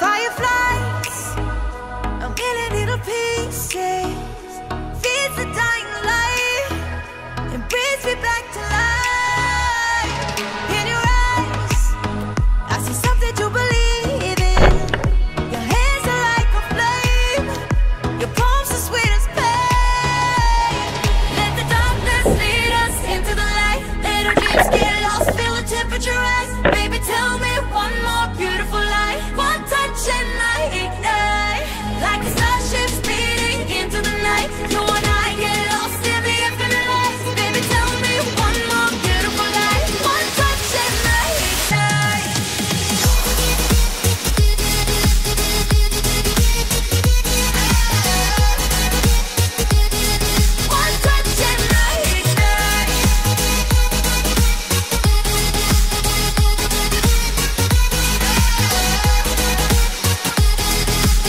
Fireflies, a million little pieces, feeds the dying light and brings me back to life. In your eyes, I see something to believe in. Your hands are like a flame, your palms are sweet as pain. Let the darkness lead us into the light. Let our dreams get lost, feel the temperature rise. Baby, tell me one more beautiful lie. One touch and I ignite, like a starship speeding into the night. You and I get lost in the infinite light. Baby, tell me one more beautiful lie. One touch and I ignite. One touch and I ignite.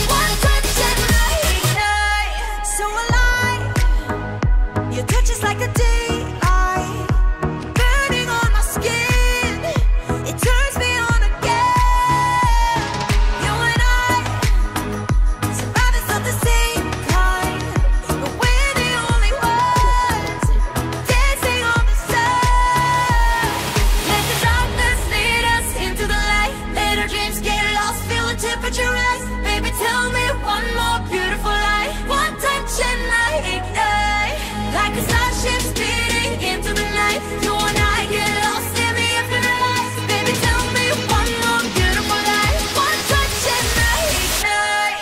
One touch and I ignite. So alive, your touch is like a daylight, burning on my skin. It turns me on again. You and I, survivors of the same kind, but we're the only ones dancing on the sun. Let the darkness lead us into the light. Let our dreams get lost, feel the temperature rise. Baby, tell me one more beautiful lie. One touch and I ignite, like a starship speeding into the night. You and I get lost in the infinite light. Baby, tell me one more beautiful lie. One touch and I ignite.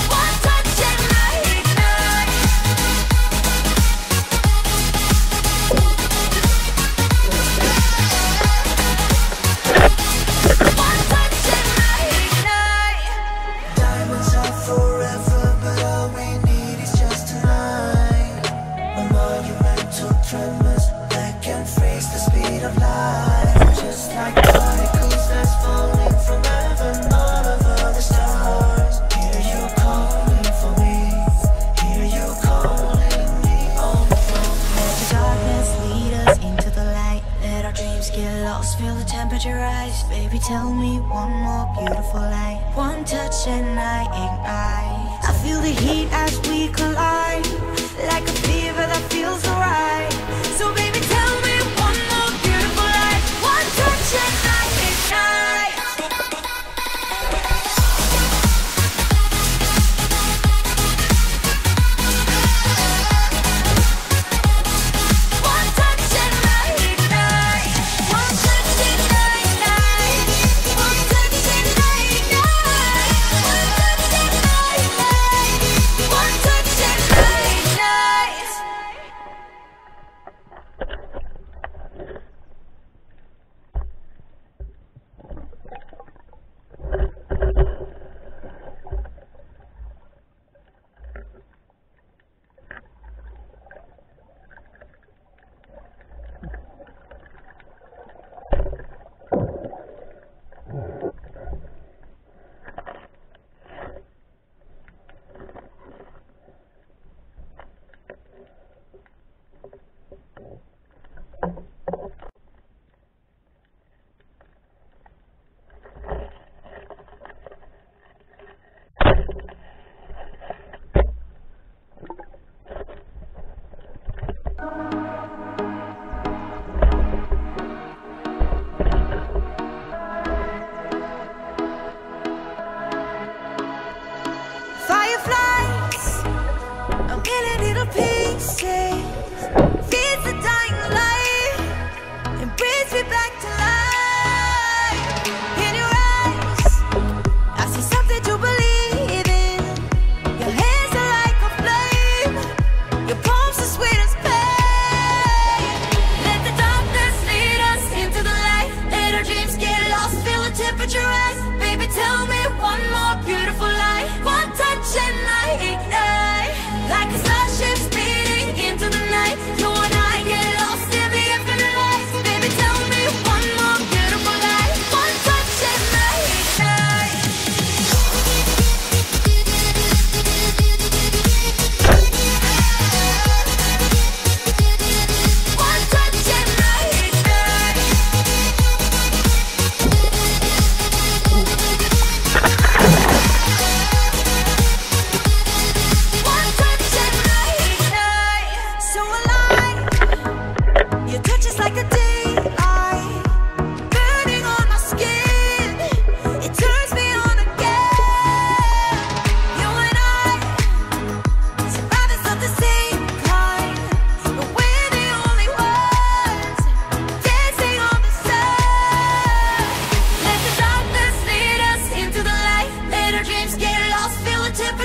One touch and I ignite. One touch and I ignite. Diamonds are forever, but all we need is just tonight. A monumental tremors that can freeze the speed of light. Just like particles that's falling from heaven all over the stars. Hear you calling for me. Hear you calling me on the phone. Let the darkness lead us into the light. Let our dreams get lost, feel the temperature rise. Baby, tell me one more beautiful lie. One touch and I ignite. I feel the heat as we collide, like a fever that feels alright. So baby, tell me one more beautiful lie. One touch and I ignite. One touch and I ignite. One touch and I ignite. One touch and I ignite. One touch and I ignite.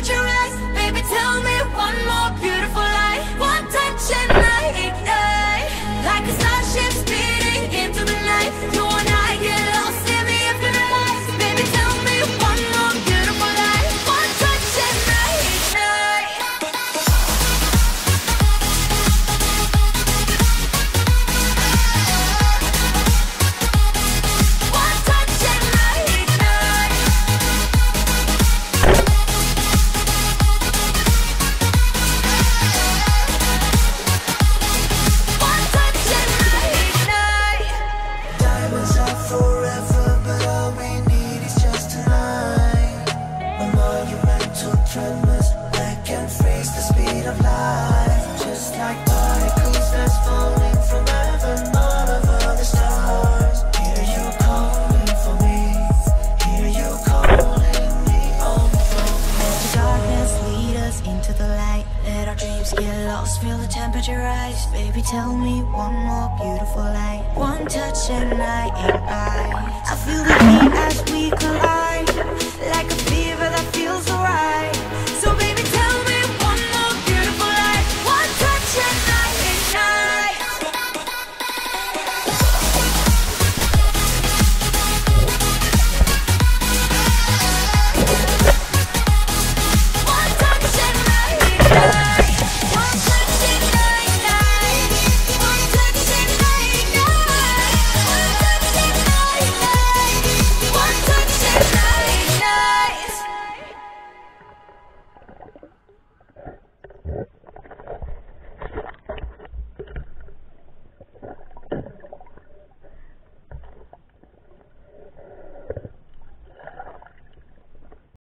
temperature rise. Baby, tell me one more beautiful lie. One touch and I ignite, like a starship speeding into the night. You and I get lost in the infinite lights. Baby, tell me one more beautiful lie. One touch and I ignite. One touch and I ignite. One touch and I ignite. Diamonds are forever, but all we need is just tonight. When monumental tremors that can freeze the speed of light. Just like particles that's falling from heaven, all over the stars. Hear you calling for me, hear you calling me home from Let the darkness lead us into the light. Let our dreams get lost, feel the temperature rise. Baby, tell me one more beautiful light. One touch and I ignite. I feel the heat as we collide.